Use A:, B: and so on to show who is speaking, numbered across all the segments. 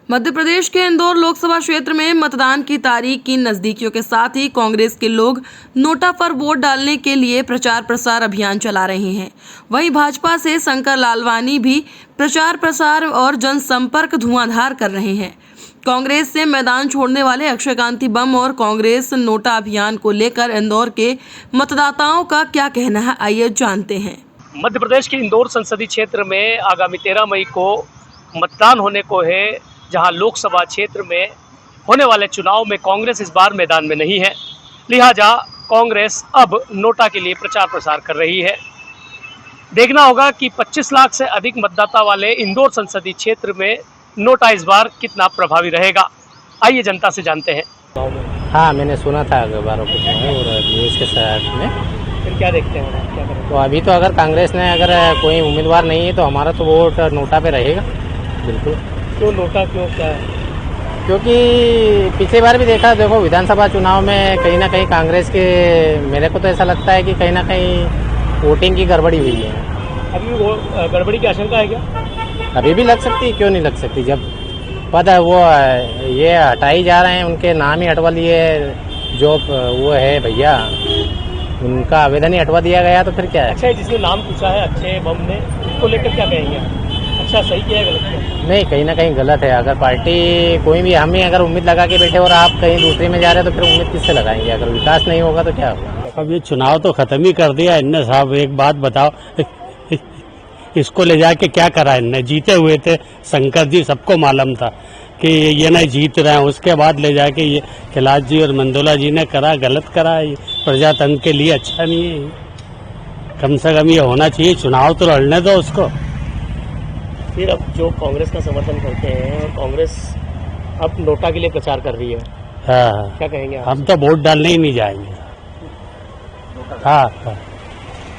A: मध्य प्रदेश के इंदौर लोकसभा क्षेत्र में मतदान की तारीख की नजदीकियों के साथ ही कांग्रेस के लोग नोटा पर वोट डालने के लिए प्रचार प्रसार अभियान चला रहे हैं। वहीं भाजपा से शंकर लालवानी भी प्रचार प्रसार और जनसंपर्क धुआंधार कर रहे हैं। कांग्रेस से मैदान छोड़ने वाले अक्षय कांति बम और कांग्रेस नोटा अभियान को लेकर इंदौर के मतदाताओं का क्या कहना है, आइए जानते हैं।
B: मध्य प्रदेश के इंदौर संसदीय क्षेत्र में आगामी 13 मई को मतदान होने को है, जहां लोकसभा क्षेत्र में होने वाले चुनाव में कांग्रेस इस बार मैदान में नहीं है। लिहाजा कांग्रेस अब नोटा के लिए प्रचार प्रसार कर रही है। देखना होगा कि 25 लाख से अधिक मतदाता वाले इंदौर संसदीय क्षेत्र में नोटा इस बार कितना प्रभावी रहेगा। आइए जनता से जानते हैं।
C: हाँ, मैंने सुना था अखबारों के और न्यूज़ के साथ में।
B: फिर क्या देखते हैं, क्या करें?
C: तो अभी तो अगर कांग्रेस ने अगर कोई उम्मीदवार नहीं है तो हमारा तो वोट नोटा पे रहेगा। बिल्कुल।
B: क्यों नोटा, क्यों, क्या है?
C: क्योंकि पिछली बार भी देखो विधानसभा चुनाव में कहीं ना कहीं कांग्रेस के, मेरे को तो ऐसा लगता है कि कहीं ना कहीं वोटिंग की गड़बड़ी हुई है।
B: अभी भी गड़बड़ी की आशंका है क्या?
C: अभी भी लग सकती है, क्यों नहीं लग सकती। जब पता है वो ये हटाई जा रहे हैं, उनके नाम ही हटवा लिए, जो वो है भैया उनका आवेदन ही हटवा दिया गया, तो फिर क्या है।
B: अच्छा, जिसने नाम पूछा है अक्षय बम ने, उसको लेकर क्या कहेंगे? अच्छा, सही किया है, गलत किया?
C: नहीं, कहीं ना कहीं गलत है। अगर पार्टी कोई भी, हम ही अगर उम्मीद लगा के बैठे और आप कहीं दूसरी में जा रहे हैं तो फिर उम्मीद किससे लगाएंगे? अगर विकास नहीं होगा तो क्या होगा।
D: अब ये चुनाव तो खत्म ही कर दिया इनने साहब। एक बात बताओ, इसको ले जाके क्या करा इनने? जीते हुए थे शंकर जी, सबको मालूम था कि ये नहीं जीत रहे हैं। उसके बाद ले जाके ये कैलाश जी और मंदोला जी ने करा, गलत करा। ये प्रजातंत्र के लिए अच्छा नहीं है। कम से कम ये होना चाहिए, चुनाव तो लड़ने दो उसको।
B: फिर अब जो कांग्रेस का समर्थन करते हैं, कांग्रेस अब नोटा के लिए प्रचार कर रही है,
D: हाँ,
B: क्या कहेंगे आप?
D: हम तो वोट डालने ही नहीं जाएंगे। हाँ,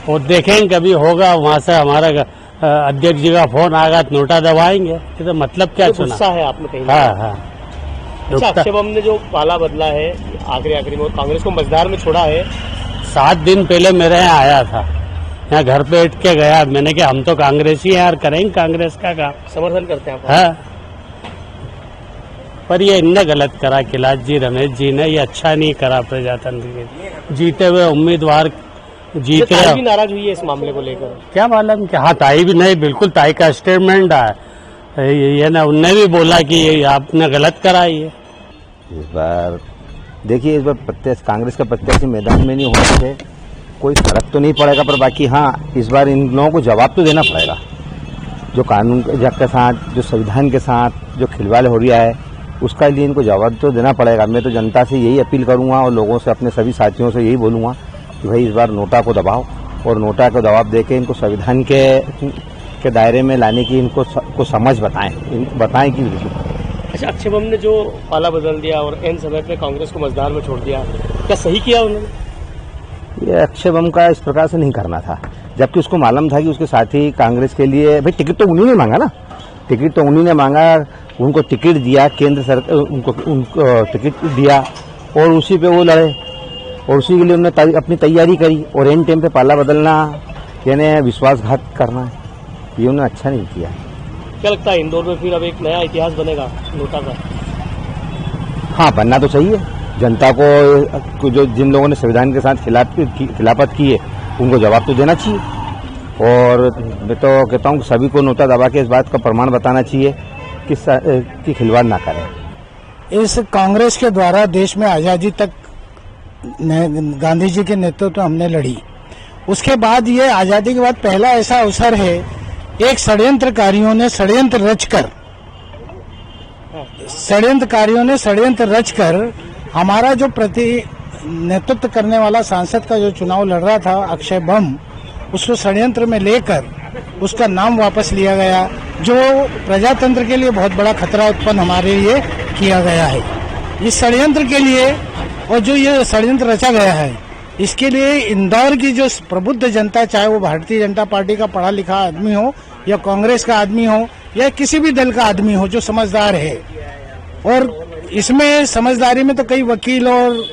D: और देखेंगे कभी होगा वहाँ से हमारा अध्यक्ष जी का फोन आएगा तो नोटा दबाएंगे। ये तो मतलब क्या चुना?
B: गुस्सा है आप में कहीं?
D: हाँ।
B: अच्छा, अक्षय बम ने जो पाला बदला है आखिरी में, कांग्रेस को मझधार में छोड़ा है।
D: 7 दिन पहले मेरे यहाँ आया था, यहाँ घर पे बैठ के गया। मैंने कहा हम तो कांग्रेसी हैं यार, करेंगे कांग्रेस का काम।
B: समर्थन करते हैं आप?
D: हाँ, पर ये इनने गलत करा। कैलाश जी, रमेश जी ने ये अच्छा नहीं करा प्रजातंत्र के। जीते हुए उम्मीदवार जीत रहे।
B: भी नाराज हुई है इस मामले को लेकर,
D: क्या मालूम कि हाँ, ताई भी नहीं, बिल्कुल ताई का स्टेटमेंट है ये ना, उनने भी बोला कि आपने गलत करा ये।
E: इस बार देखिए, इस बार कांग्रेस का प्रत्याशी मैदान में नहीं होने से कोई फर्क तो नहीं पड़ेगा, पर बाकी हाँ, इस बार इन लोगों को जवाब तो देना पड़ेगा। जो कानून के साथ, जो संविधान के साथ जो खिलवाड़ हो रहा है, उसका लिए इनको जवाब तो देना पड़ेगा। मैं तो जनता से यही अपील करूंगा और लोगों से, अपने सभी साथियों से यही बोलूंगा कि भाई इस बार नोटा को दबाओ और नोटा को दबाव देके इनको संविधान के दायरे में लाने की इनको को समझ बताएं कि।
B: अच्छा, अक्षय बम ने जो पाला बदल दिया और एन समय पे कांग्रेस को मझधार में छोड़ दिया, क्या सही किया उन्होंने?
E: ये अक्षय बम का इस प्रकार से नहीं करना था, जबकि उसको मालूम था कि उसके साथी कांग्रेस के लिए, भाई टिकट तो उन्हीं ने मांगा ना, टिकट तो उन्हीं ने मांगा, उनको टिकट दिया, केंद्र सरकार उनको टिकट दिया और उसी पे वो लड़े और उसी के लिए उन्होंने अपनी तैयारी करी। और एन टाइम पे पाला बदलना यानी विश्वासघात करना, ये उन्होंने अच्छा नहीं किया।
B: क्या लगता है इंदौर में फिर अब एक नया इतिहास बनेगा नोटा का? हाँ,
E: बनना तो चाहिए। जनता को जो जिन लोगों ने संविधान के साथ खिलाफत की है, उनको जवाब तो देना चाहिए। और मैं तो कहता हूँ सभी को नोटा दबा के इस बात का प्रमाण बताना चाहिए कि खिलवाड़ ना करें।
F: इस कांग्रेस के द्वारा देश में आज़ादी तक गांधी जी के नेतृत्व हमने लड़ी। उसके बाद ये आज़ादी के बाद पहला ऐसा अवसर है, एक षड्यंत्रकारियों ने षड्यंत्र रचकर हमारा जो नेतृत्व करने वाला सांसद का जो चुनाव लड़ रहा था अक्षय बम, उसको षड्यंत्र में लेकर उसका नाम वापस लिया गया, जो प्रजातंत्र के लिए बहुत बड़ा खतरा उत्पन्न हमारे लिए किया गया है। इस षड्यंत्र के लिए, और जो ये षड्यंत्र रचा गया है, इसके लिए इंदौर की जो प्रबुद्ध जनता, चाहे वो भारतीय जनता पार्टी का पढ़ा लिखा आदमी हो या कांग्रेस का आदमी हो या किसी भी दल का आदमी हो जो समझदार है, और इसमें समझदारी में तो कई वकील और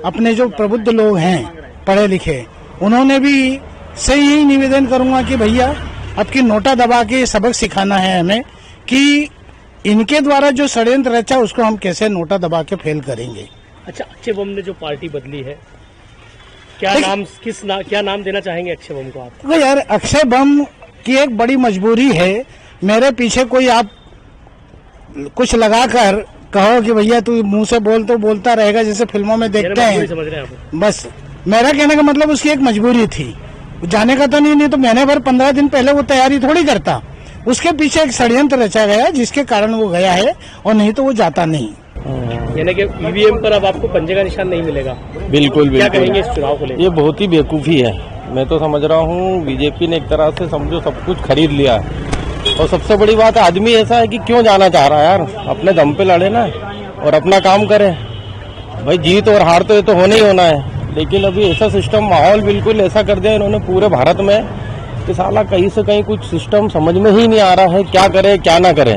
F: अपने जो प्रबुद्ध लोग हैं पढ़े लिखे, उन्होंने भी से यही निवेदन करूंगा कि भैया अब की नोटा दबा के सबक सिखाना है हमें कि इनके द्वारा जो षड्यंत्र रचा उसको हम कैसे नोटा दबा के फेल करेंगे।
B: अच्छा, अक्षय बम ने जो पार्टी बदली है, क्या
F: देखिए-
B: नाम क्या नाम देना चाहेंगे अक्षय बम को आप?
F: देखो यार, अक्षय बम की एक बड़ी मजबूरी है। मेरे पीछे कोई आप कुछ लगाकर कहो कि भैया तू मुंह से बोल तो बोलता रहेगा, जैसे फिल्मों में देखते
B: मजबूरी
F: हैं।
B: समझ रहे हैं आप?
F: बस मेरा कहने का मतलब उसकी एक मजबूरी थी, जाने का तो नहीं तो महीने भर 15 दिन पहले वो तैयारी थोड़ी करता। उसके पीछे एक षड्यंत्र रचा गया जिसके कारण वो गया है, और नहीं तो वो जाता नहीं।
B: यानी कि ईवीएम पर अब आपको पंजे का निशान नहीं मिलेगा।
G: बिल्कुल
B: क्या
G: बिल्कुल
B: कहेंगे इस चुनाव को लेकर?
G: ये बहुत ही बेवकूफ़ी है। मैं तो समझ रहा हूँ बीजेपी ने एक तरह से समझो सब कुछ खरीद लिया है। और सबसे बड़ी बात है, आदमी ऐसा है कि क्यों जाना चाह रहा है यार, अपने दम पे लड़े ना और अपना काम करे। भाई जीत और हार तो ये तो होना ही होना है, लेकिन अभी ऐसा सिस्टम माहौल बिल्कुल ऐसा कर दिया इन्होंने पूरे भारत में कि साला कहीं से कहीं कुछ सिस्टम समझ में ही नहीं आ रहा है, क्या करे क्या ना करे।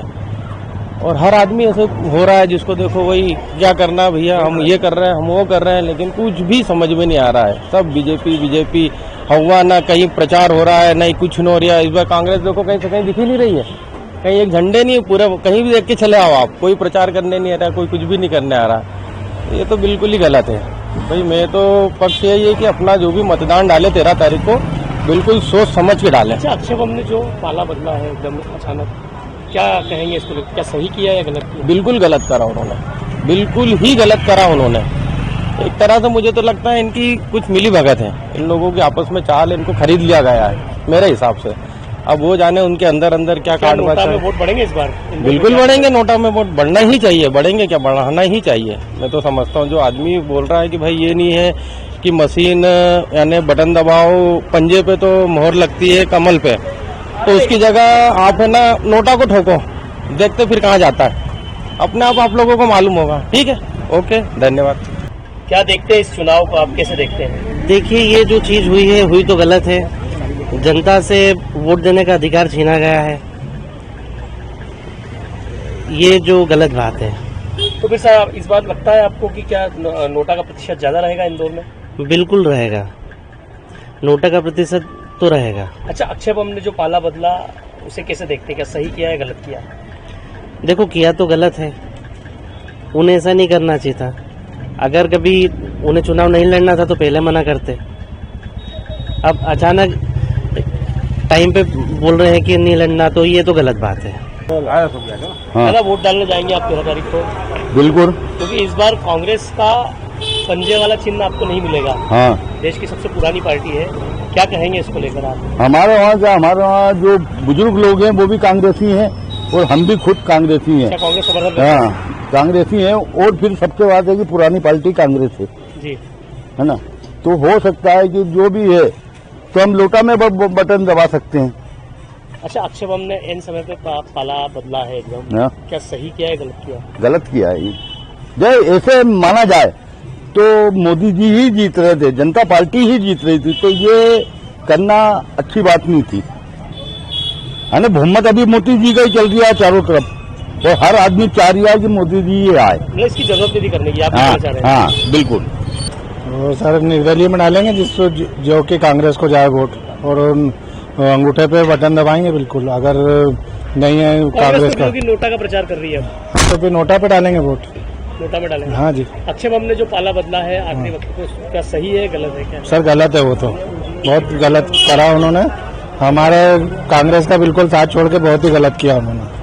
G: और हर आदमी ऐसे हो रहा है, जिसको देखो वही क्या करना है भैया, हम ये कर रहे हैं हम वो कर रहे हैं, लेकिन कुछ भी समझ में नहीं आ रहा है। सब बीजेपी हवा, ना कहीं प्रचार हो रहा है ना ही कुछ नहीं हो रहा है। इस बार कांग्रेस देखो कहीं से कहीं दिख ही नहीं रही है, कहीं एक झंडे नहीं पूरे, कहीं भी देख के चले आओ आप, कोई प्रचार करने नहीं आ रहा, कोई कुछ भी नहीं करने आ रहा। ये तो बिल्कुल ही गलत है। भाई मैं तो पक्ष यही है कि अपना जो भी मतदान डाले 13 तारीख को बिल्कुल सोच समझ के डालें।
B: अच्छा, अक्षय बम ने जो पाला बदला है एकदम अचानक, क्या कहेंगे इसको लेकर? क्या सही किया या गलत किया?
G: बिल्कुल गलत करा उन्होंने, बिल्कुल ही गलत करा उन्होंने। एक तरह से मुझे तो लगता है इनकी कुछ मिली भगत है, इन लोगों की आपस में चाल, इनको खरीद लिया गया है मेरे हिसाब से। अब वो जाने उनके अंदर अंदर क्या
B: क्या
G: काट
B: नोटा
G: बचा
B: में
G: है।
B: वोट बढ़ेंगे इस बार?
G: बिल्कुल बढ़ेंगे, नोटा में वोट बढ़ना ही चाहिए, बढ़ेंगे क्या बढ़ाना ही चाहिए। मैं तो समझता हूँ जो आदमी बोल रहा है कि भाई ये नहीं है कि मशीन यानी बटन दबाओ पंजे पे तो मोहर लगती है कमल पे, तो उसकी जगह आप है ना नोटा को ठोको, देखते फिर कहाँ जाता है, अपने आप लोगों को मालूम होगा। ठीक है, ओके, धन्यवाद।
B: क्या देखते हैं इस चुनाव को, आप कैसे देखते हैं?
H: देखिए, ये जो चीज हुई है हुई तो गलत है। जनता से वोट देने का अधिकार छीना गया है, ये जो गलत बात है।
B: तो फिर सर इस बार लगता है आपको कि क्या नोटा का प्रतिशत ज्यादा रहेगा इंदौर में?
H: बिल्कुल रहेगा, नोटा का प्रतिशत तो रहेगा।
B: अच्छा, अक्षय बम ने जो पाला बदला उसे कैसे देखते हैं, क्या सही किया या गलत किया?
H: देखो, किया तो गलत है, उन्हें ऐसा नहीं करना चाहिए था। अगर कभी उन्हें चुनाव नहीं लड़ना था तो पहले मना करते। अब अचानक टाइम पे बोल रहे हैं कि नहीं लड़ना, तो ये तो गलत बात है।
B: हाँ। वोट डालने जाएंगे आप 13 तारीख को?
E: बिल्कुल।
B: क्योंकि इस बार कांग्रेस का पंजे वाला चिन्ह आपको नहीं मिलेगा।
E: हाँ,
B: देश की सबसे पुरानी पार्टी है, क्या कहेंगे इसको लेकर आप?
E: हमारे वहाँ जो बुजुर्ग लोग हैं वो भी कांग्रेसी हैं और हम भी खुद कांग्रेसी हैं।
B: क्या कांग्रेस समर्थन करते हैं?
E: हाँ, कांग्रेसी हैं। और फिर सबसे बात है कि पुरानी पार्टी कांग्रेस
B: जी।
E: है ना, तो हो सकता है कि जो भी है तो हम लोटा में बटन दबा सकते हैं।
B: अच्छा, अक्षय बम ने इन समय पे पाला बदला है एकदम,
E: हाँ,
B: क्या सही किया है गलत किया?
E: गलत किया है ये। जब ऐसे माना जाए तो मोदी जी ही जीत रहे थे, जनता पार्टी ही जीत रही थी, तो ये करना अच्छी बात नहीं थी, है ना। बहुमत अभी मोदी जी का ही चल रहा है चारों तरफ, और हर आदमी चाह रहा है कि मोदी जी ये आए।
B: मतलब इसकी जरूरत नहीं थी करने की, आप
E: हाँ,
B: कहना चाह रहे हैं?
E: हाँ, बिल्कुल।
F: वो सर निर्दलीय में डालेंगे जिसको जो कि कांग्रेस को जाए वोट, और उन अंगूठे पे बटन दबाएंगे बिल्कुल। अगर नहीं है कांग्रेस का
B: तो नोटा का प्रचार कर रही है अब,
F: तो फिर नोटा पे डालेंगे वोट।
B: नोटा में डालेंगे?
F: हाँ जी
B: अक्षय बम ने जो पाला बदला है आखिरी वक्त को, क्या सही है गलत है क्या?
F: सर, गलत है, वो तो बहुत गलत करा उन्होंने। हमारे कांग्रेस का बिल्कुल साथ छोड़ के बहुत ही गलत किया उन्होंने।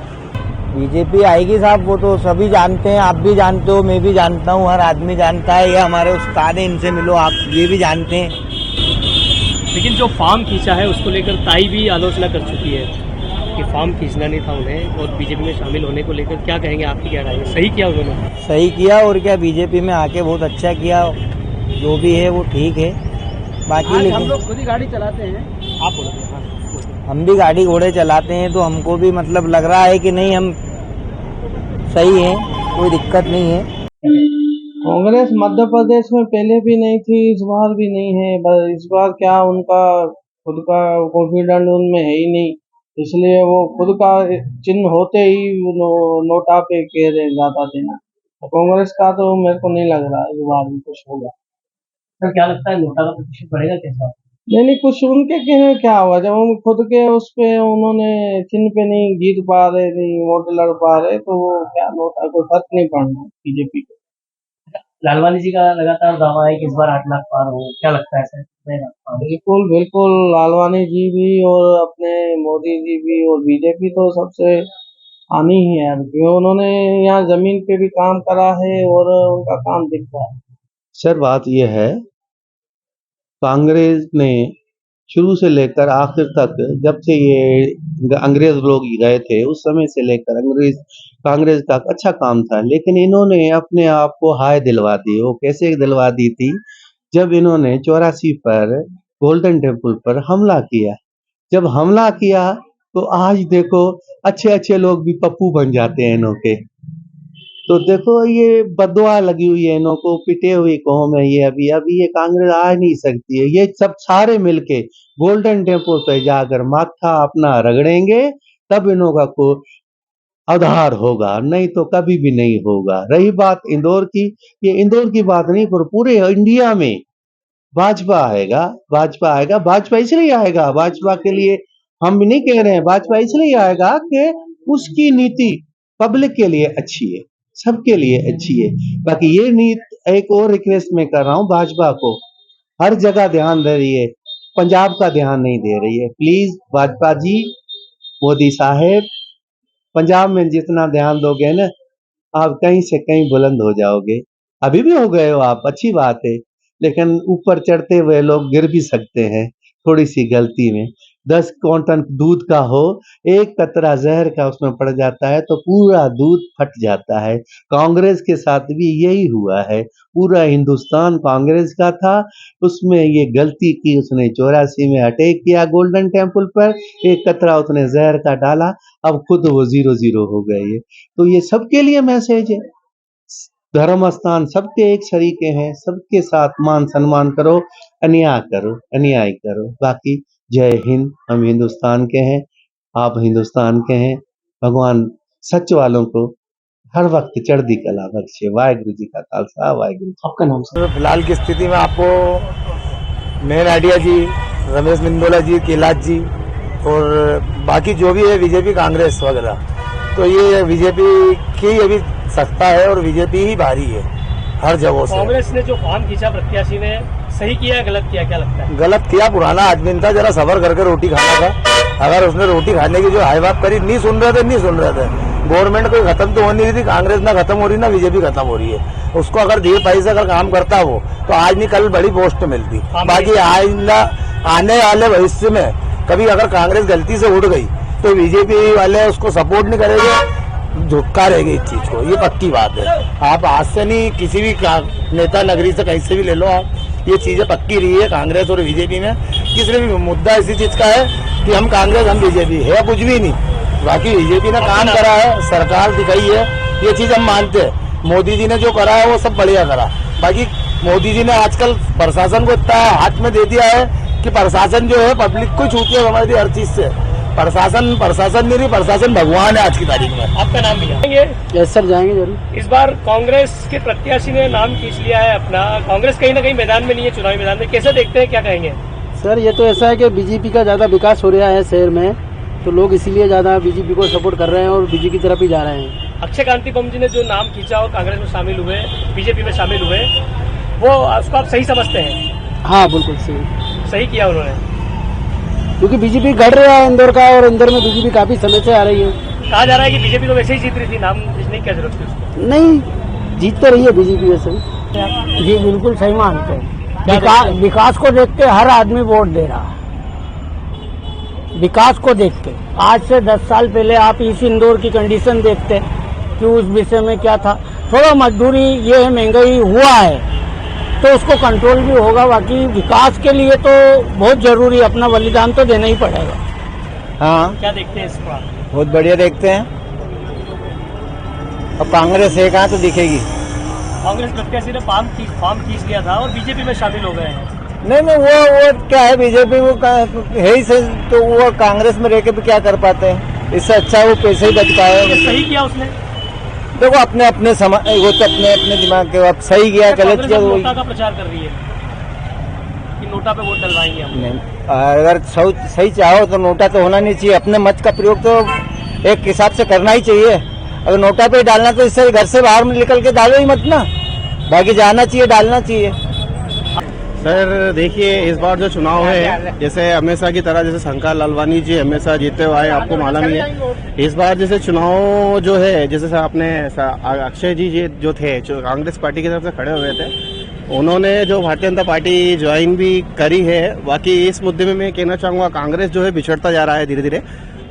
I: बीजेपी आएगी साहब, वो तो सभी जानते हैं, आप भी जानते हो, मैं भी जानता हूँ, हर आदमी जानता है। ये हमारे उस्ताद हैं, इनसे मिलो आप, ये भी जानते हैं।
B: लेकिन जो फॉर्म खींचा है उसको लेकर ताई भी आलोचना कर चुकी है कि फॉर्म खींचना नहीं था उन्हें, और बीजेपी में शामिल होने को लेकर क्या कहेंगे, आपकी क्या राय है? सही किया उन्होंने?
I: सही किया, और क्या, बीजेपी में आके बहुत अच्छा किया, जो भी है वो ठीक है। बाकी लेकिन
H: हम लोग खुद ही गाड़ी चलाते हैं।
B: आप बोलोगे? हाँ,
I: हम भी गाड़ी घोड़े चलाते हैं, तो हमको भी मतलब लग रहा है कि नहीं, हम सही हैं, कोई दिक्कत नहीं है।
H: कांग्रेस मध्य प्रदेश में पहले भी नहीं थी, इस बार भी नहीं है। बस इस बार क्या उनका खुद का कॉन्फिडेंस उनमें है ही नहीं, इसलिए वो खुद का चिन्ह होते ही नोटा पे कह रहे ज्यादा देना। कांग्रेस का तो मेरे को नहीं लग रहा इस बार भी कुछ होगा।
B: सर क्या लगता है नोटा का प्रतिशत बढ़ेगा कैसा?
H: नहीं कुछ उनके कहने में क्या हुआ, जब हम खुद के उस पे उन्होंने चिन्ह पे नहीं जीत पा रहे, नहीं वोट लड़ पा रहे, तो वो क्या नोटा कोई फर्क नहीं पड़ना बीजेपी को।
B: लालवानी जी का लगातार दावा है कि इस बार 8 लाख पार हो, क्या लगता है सर?
H: बिल्कुल बिल्कुल, लालवानी जी भी और अपने मोदी जी भी और बीजेपी तो सबसे आनी ही है, क्योंकि उन्होंने यहाँ जमीन पे भी काम करा है और उनका काम दिख रहा है।
J: सर बात यह है, कांग्रेस ने शुरू से लेकर आखिर तक, जब से ये अंग्रेज लोग गए थे उस समय से लेकर कांग्रेस का अच्छा काम था, लेकिन इन्होंने अपने आप को हाय दिलवा दी। वो कैसे दिलवा दी थी? जब इन्होंने 84 पर गोल्डन टेम्पल पर हमला किया। जब हमला किया तो आज देखो अच्छे अच्छे लोग भी पप्पू बन जाते हैं इन्हों के। तो देखो ये बददुआ लगी हुई है इन्हों को, पिटे हुई कौम है ये। अभी ये कांग्रेस आ नहीं सकती है। ये सब सारे मिलके गोल्डन टेम्पल पे जाकर माथा अपना रगड़ेंगे, तब इन्हों का को आधार होगा, नहीं तो कभी भी नहीं होगा। रही बात इंदौर की, ये इंदौर की बात नहीं, पर पूरे इंडिया में भाजपा आएगा। भाजपा इसलिए आएगा, भाजपा के लिए हम भी नहीं कह रहे हैं, भाजपा इसलिए आएगा कि उसकी नीति पब्लिक के लिए अच्छी है, सबके लिए अच्छी है। बाकी ये नीति, एक और रिक्वेस्ट मैं कर रहा हूँ भाजपा को, हर जगह ध्यान दे रही है, पंजाब का ध्यान नहीं दे रही है। प्लीज भाजपा जी, मोदी साहेब, पंजाब में जितना ध्यान दोगे ना, आप कहीं से कहीं बुलंद हो जाओगे। अभी भी हो गए हो आप, अच्छी बात है, लेकिन ऊपर चढ़ते हुए लोग गिर भी सकते हैं थोड़ी सी गलती में। 10 क्विंटल दूध का हो, एक कतरा जहर का उसमें पड़ जाता है तो पूरा दूध फट जाता है। कांग्रेस के साथ भी यही हुआ है। पूरा हिंदुस्तान कांग्रेस का था, उसमें ये गलती की, उसने 84 में अटैक किया गोल्डन टेम्पल पर, एक कतरा उसने जहर का डाला, अब खुद वो 0-0 हो गए। ये तो ये सबके लिए मैसेज है, धर्म स्थान सबके एक शरीके हैं, सबके साथ मान सम्मान करो, अन्याय करो। बाकी जय हिंद। हम हिंदुस्तान के हैं, आप हिंदुस्तान के हैं। भगवान सच वालों को हर वक्त चढ़दी कला बख्शे। वाहिगुरु जी का खालसा, वाहिगुरु।
B: आपका नाम सर?
I: फिलहाल की स्थिति में आपको मेन आइडिया जी, रमेश मिंदोला जी, कैलाश जी और बाकी जो भी है बीजेपी कांग्रेस वगैरह, तो ये बीजेपी की अभी सत्ता है और बीजेपी ही भारी है हर जगह से।
B: कांग्रेस ने जो फॉर्म खींचा प्रत्याशी ने, सही किया या गलत किया, क्या लगता है?
I: गलत किया, पुराना आदमी था, जरा सबर करके रोटी खाना था। अगर उसने रोटी खाने की जो हाई बात करी, नहीं सुन रहे थे। गवर्नमेंट कोई खत्म तो हो नहीं रही थी, कांग्रेस ना खत्म हो रही ना बीजेपी खत्म हो रही है। उसको अगर धीरे पाई से अगर काम करता वो, तो आज नहीं कल बड़ी पोस्ट मिलती। बाकी आने वाले भविष्य में कभी अगर कांग्रेस गलती से उठ गई तो बीजेपी वाले उसको सपोर्ट नहीं करेंगे, झुटका रहेगी इस चीज को, ये पक्की बात है। आप आज से नहीं, किसी भी नेता नगरी से कहीं से भी ले लो आप, ये चीजें पक्की रही है कांग्रेस और बीजेपी में। किसी भी मुद्दा इसी चीज का है कि हम कांग्रेस हम बीजेपी है, कुछ भी नहीं। बाकी बीजेपी ने काम करा है, सरकार दिखाई है, ये चीज हम मानते हैं। मोदी जी ने जो करा है वो सब बढ़िया करा। बाकी मोदी जी ने आजकल प्रशासन को इतना हाथ में दे दिया है कि प्रशासन जो है पब्लिक को छूती है हमारी हर चीज से। प्रशासन नहीं रही, प्रशासन भगवान है आज की तारीख में।
B: आपका नाम भैया?
F: यस सर, जाएंगे जरूर।
B: इस बार कांग्रेस के प्रत्याशी ने नाम खींच लिया है अपना। कांग्रेस कहीं ना कहीं मैदान में नहीं है, चुनावी मैदान में, कैसे देखते हैं, क्या कहेंगे?
F: सर ये तो ऐसा है कि बीजेपी का ज्यादा विकास हो रहा है शहर में, तो लोग इसीलिए ज्यादा बीजेपी को सपोर्ट कर रहे हैं और बीजेपी की तरफ ही जा रहे हैं।
B: अक्षय कांति बम जी ने जो नाम खींचा और कांग्रेस में शामिल हुए, बीजेपी में शामिल हुए, वो उसको आप सही समझते हैं?
F: हाँ बिल्कुल सही
B: किया उन्होंने,
F: क्योंकि बीजेपी गढ़ रहा है इंदौर का, और इंदौर में बीजेपी काफी समय से आ रही है।
B: कहा जा रहा है कि बीजेपी तो वैसे ही जीत रही थी, नाम खींचने की क्या जरूरत थी उसको?
F: नहीं, जीत तो रही है बीजेपी वैसे ही। जी बिल्कुल सही मानते हैं। विकास को देख के हर आदमी वोट दे रहा है, विकास को देख के। आज से 10 साल पहले आप इस इंदौर की कंडीशन देखते कि उस विषय में क्या था। थोड़ा मजदूरी ये है, महंगाई हुआ है तो उसको कंट्रोल भी होगा। बाकी विकास के लिए तो बहुत जरूरी, अपना बलिदान तो देना ही पड़ेगा।
I: हाँ,
B: क्या देखते हैं इसको?
I: बहुत बढ़िया देखते हैं। और कांग्रेस एक हाथ तो दिखेगी।
B: कांग्रेस प्रत्याशी ने फॉर्म खींच लिया था और बीजेपी में शामिल हो गए हैं।
I: नहीं, वो क्या है, बीजेपी वो है ही से, तो वो कांग्रेस में रह के भी क्या कर पाते हैं। इससे अच्छा वो पैसे ही बच पाए।
B: सही किया उसने।
I: देखो अपने वो तो अपने दिमाग के, अब सही किया गलत किया, वो
B: का प्रचार कर रही है। कि नोटा पे वोट डलवाएंगे हम?
E: नहीं, अगर सही चाहो तो नोटा तो होना नहीं चाहिए। अपने मत का प्रयोग तो एक हिसाब से करना ही चाहिए। अगर नोटा पे डालना तो इससे घर से बाहर निकल के डालो ही मत ना, बाकी जाना चाहिए, डालना चाहिए।
G: सर देखिए, इस बार जो चुनाव है, जैसे हमेशा की तरह जैसे शंकर लालवानी जी हमेशा जीते हुए आए, आपको मालूम ही है। इस बार जैसे चुनाव जो है, जैसे आपने अक्षय जी जो थे, जो कांग्रेस पार्टी की तरफ से खड़े हुए थे, उन्होंने जो भारतीय जनता पार्टी ज्वाइन भी करी है। बाकी इस मुद्दे में मैं कहना चाहूँगा, कांग्रेस जो है बिछड़ता जा रहा है धीरे धीरे,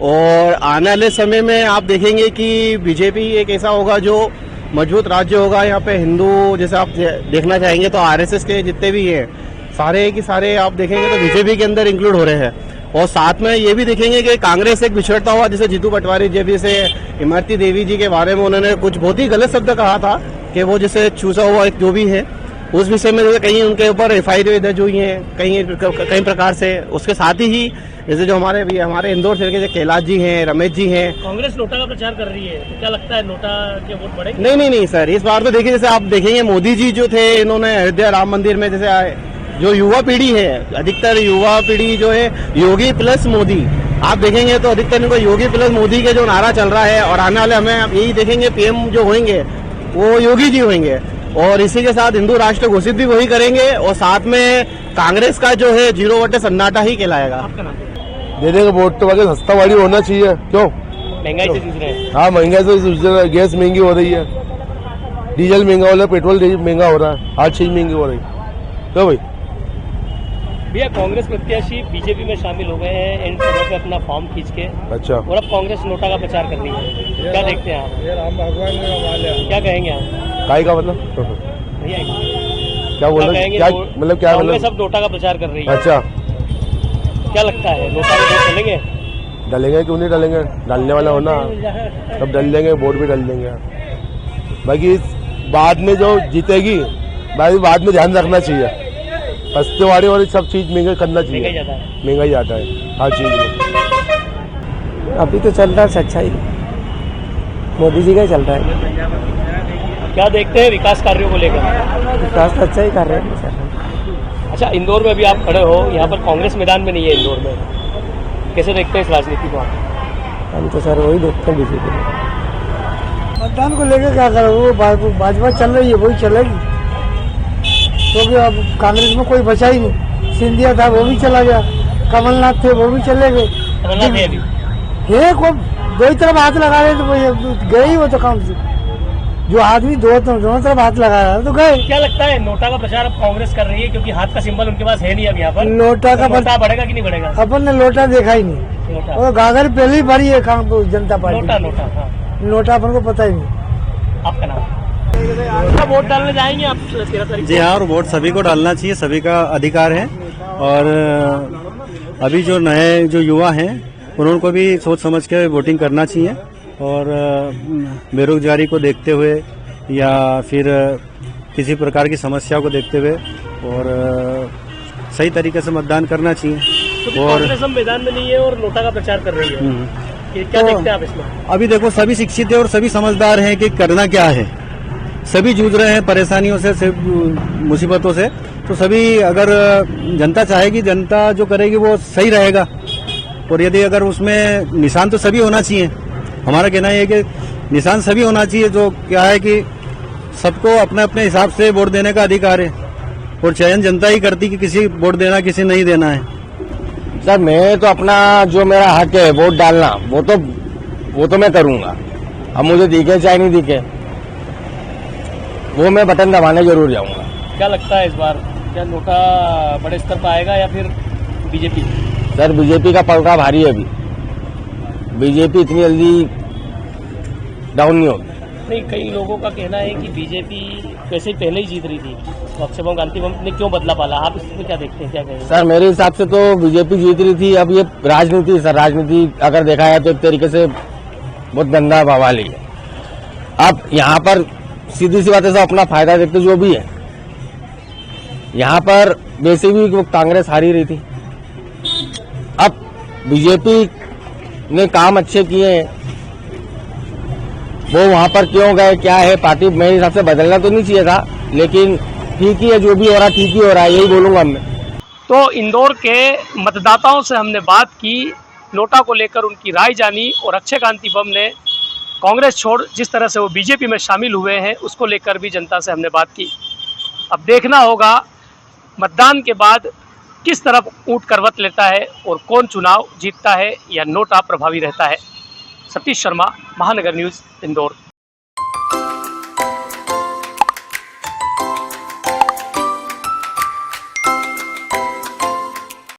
G: और आने वाले समय में आप देखेंगे कि बीजेपी एक ऐसा होगा जो मजबूत राज्य होगा। यहाँ पे हिंदू, जैसे आप देखना चाहेंगे तो आरएसएस के जितने भी हैं सारे की सारे आप देखेंगे तो बीजेपी के अंदर इंक्लूड हो रहे हैं। और साथ में ये भी देखेंगे कि कांग्रेस एक बिछड़ता हुआ, जैसे जीतू पटवारी जी, जैसे इमरती देवी जी के बारे में उन्होंने कुछ बहुत ही गलत शब्द कहा था कि वो जैसे चूसा हुआ एक जो भी है, उस विषय में जैसे कहीं उनके ऊपर एफआईआर दर्ज हुई है कई प्रकार से। उसके साथ ही जैसे जो हमारे इंदौर शहर के जो कैलाश जी हैं, रमेश जी हैं,
B: कांग्रेस नोटा का प्रचार कर रही है, तो क्या लगता है नोटा के वोट बढ़ेंगे?
G: नहीं सर, इस बार तो देखिए, जैसे आप देखेंगे मोदी जी जो थे, इन्होंने अयोध्या राम मंदिर में जैसे जो युवा पीढ़ी है, अधिकतर युवा पीढ़ी जो है योगी प्लस मोदी, आप देखेंगे तो अधिकतर इनको योगी प्लस मोदी के जो नारा चल रहा है, और आने वाले हमें यही देखेंगे पीएम जो होंगे वो योगी जी होंगे। और इसी के साथ हिंदू राष्ट्र घोषित भी वही करेंगे, और साथ में कांग्रेस का जो है 0 वोट सन्नाटा ही कहलाएगा।
I: दे देंगे वोट तो, बाकी सस्ता वाली होना चाहिए। क्यों?
B: महंगाई से जूझ रहे हैं।
I: हाँ, महंगाई से जूझ रहे हैं। गैस महंगी हो रही है, डीजल महंगा हो रहा है, पेट्रोल महंगा हो रहा है, हर चीज महंगी हो रही है। क्यों भाई?
B: भैया, कांग्रेस प्रत्याशी बीजेपी में शामिल हो गए हैं एंड समय पे अपना फॉर्म खींच के,
I: अच्छा,
B: और अब कांग्रेस नोटा का प्रचार कर रही है, क्या देखते हैं आप?
F: राम भगवान ने कमाल है।
B: क्या कहेंगे आप?
I: काय का मतलब?
B: भैया
I: क्या बोल रहे हैं? क्या मतलब? क्या
B: कांग्रेस
I: मतलब?
B: अब नोटा का प्रचार कर रही है,
I: अच्छा,
B: क्या लगता है नोटा में वोट डलेंगे?
I: डालेंगे क्यों नहीं डालेंगे? डालने वाला हो ना, तब डाल देंगे, वोट भी डाल देंगे। बाकी बाद में जो जीतेगी, बाद में ध्यान रखना चाहिए, सस्ते वाली और सब चीज महंगा करना चाहिए। महंगाई जाता है हर चीज में।
H: अभी तो चल रहा है अच्छा ही, मोदी जी का ही चल रहा है।
B: क्या देखते हैं विकास कार्यों को लेकर?
H: विकास तो अच्छा ही कर रहे हैं सर।
B: अच्छा, इंदौर में भी आप खड़े हो, यहाँ पर कांग्रेस मैदान में नहीं है इंदौर में, कैसे देखते हैं इस राजनीति को आप?
H: हम तो सर वही देखते हैं बीजेपी। मतदान को लेकर क्या करो, वो भाजपा चल रही है वही चलेगी, क्योंकि अब कांग्रेस में कोई बचा ही नहीं। सिंधिया था वो भी चला गया, कमलनाथ थे वो भी चले गए, दो ही तरफ हाथ लगा रहे तो गए ही वो तो काम से। जो आदमी दोनों तरफ हाथ लगा रहा है तो गए।
B: क्या लगता है नोटा का प्रचार अब कांग्रेस कर रही है, क्योंकि हाथ का सिंबल उनके पास है नहीं अब यहाँ पर?
H: नोटा का
B: नोटा बढ़ेगा कि नहीं बढ़ेगा?
H: अपन ने लोटा देखा ही नहीं,
B: नोटा
H: और गागर पहले ही भरी है जनता पार्टी।
B: नोटा हाँ।
H: नोटा अपन को पता ही नहीं।
B: आपका नाम? वोट डालने जाएंगे आप 13 तारीख?
K: जी हाँ, और वोट सभी को डालना चाहिए, सभी का अधिकार है। और अभी जो नए जो युवा हैं उनको भी सोच समझ के वोटिंग करना चाहिए, और बेरोजगारी को देखते हुए या फिर किसी प्रकार की समस्या को देखते हुए और सही तरीके से मतदान करना चाहिए।
B: तो और कांग्रेस मैदान में नहीं है और नोटा का प्रचार कर रही है, क्या
K: तो
B: देखते हैं आप इसमें?
K: अभी देखो, सभी शिक्षित है और सभी समझदार हैं कि करना क्या है। सभी जूझ रहे हैं परेशानियों से, मुसीबतों से, तो सभी अगर जनता चाहेगी, जनता जो करेगी वो सही रहेगा। और यदि अगर उसमें निशान तो सभी होना चाहिए, हमारा कहना है कि निशान सभी होना चाहिए। जो क्या है कि सबको अपने अपने हिसाब से वोट देने का अधिकार है, और चयन जनता ही करती कि किसी वोट देना किसी नहीं देना है।
E: सर मैं तो अपना जो मेरा हक है वोट डालना, वो तो मैं करूंगा। अब मुझे दिखे चाहे नहीं दिखे, वो मैं बटन दबाने जरूर जाऊंगा।
B: क्या लगता है इस बार क्या नोटा बड़े स्तर पर आएगा या फिर बीजेपी?
E: सर बीजेपी का पलड़ा भारी है, अभी बीजेपी इतनी जल्दी डाउन नहीं होगी।
B: नहीं, कई लोगों का कहना है कि बीजेपी वैसे ही पहले ही जीत रही थी, तो अक्षय बम गांधी बम ने क्यों बदला पाला? आप इसमें क्या देखते हैं, क्या कहेंगे?
E: सर मेरे हिसाब से तो बीजेपी जीत रही थी। अब ये राजनीति, सर राजनीति अगर देखा जाए तो एक तरीके से बहुत गंदा बवाल है। अब यहाँ पर सीधी सी बात है, सब अपना फायदा देखते जो भी है। यहाँ पर वैसे भी कांग्रेस हारी रही थी, अब बीजेपी ने काम अच्छे किए हैं, वो वहां पर क्यों गए, क्या है पार्टी, मेरे हिसाब से बदलना तो नहीं चाहिए था, लेकिन ठीक ही है, जो भी हो रहा ठीक ही हो रहा है, यही बोलूंगा मैं।
B: तो इंदौर के मतदाताओं से हमने बात की, नोटा को लेकर उनकी राय जानी, और अक्षय कांति बम ने कांग्रेस छोड़ जिस तरह से वो बीजेपी में शामिल हुए हैं उसको लेकर भी जनता से हमने बात की। अब देखना होगा मतदान के बाद किस तरफ ऊंट करवट लेता है और कौन चुनाव जीतता है या नोटा प्रभावी रहता है। सतीश शर्मा, महानगर न्यूज़, इंदौर।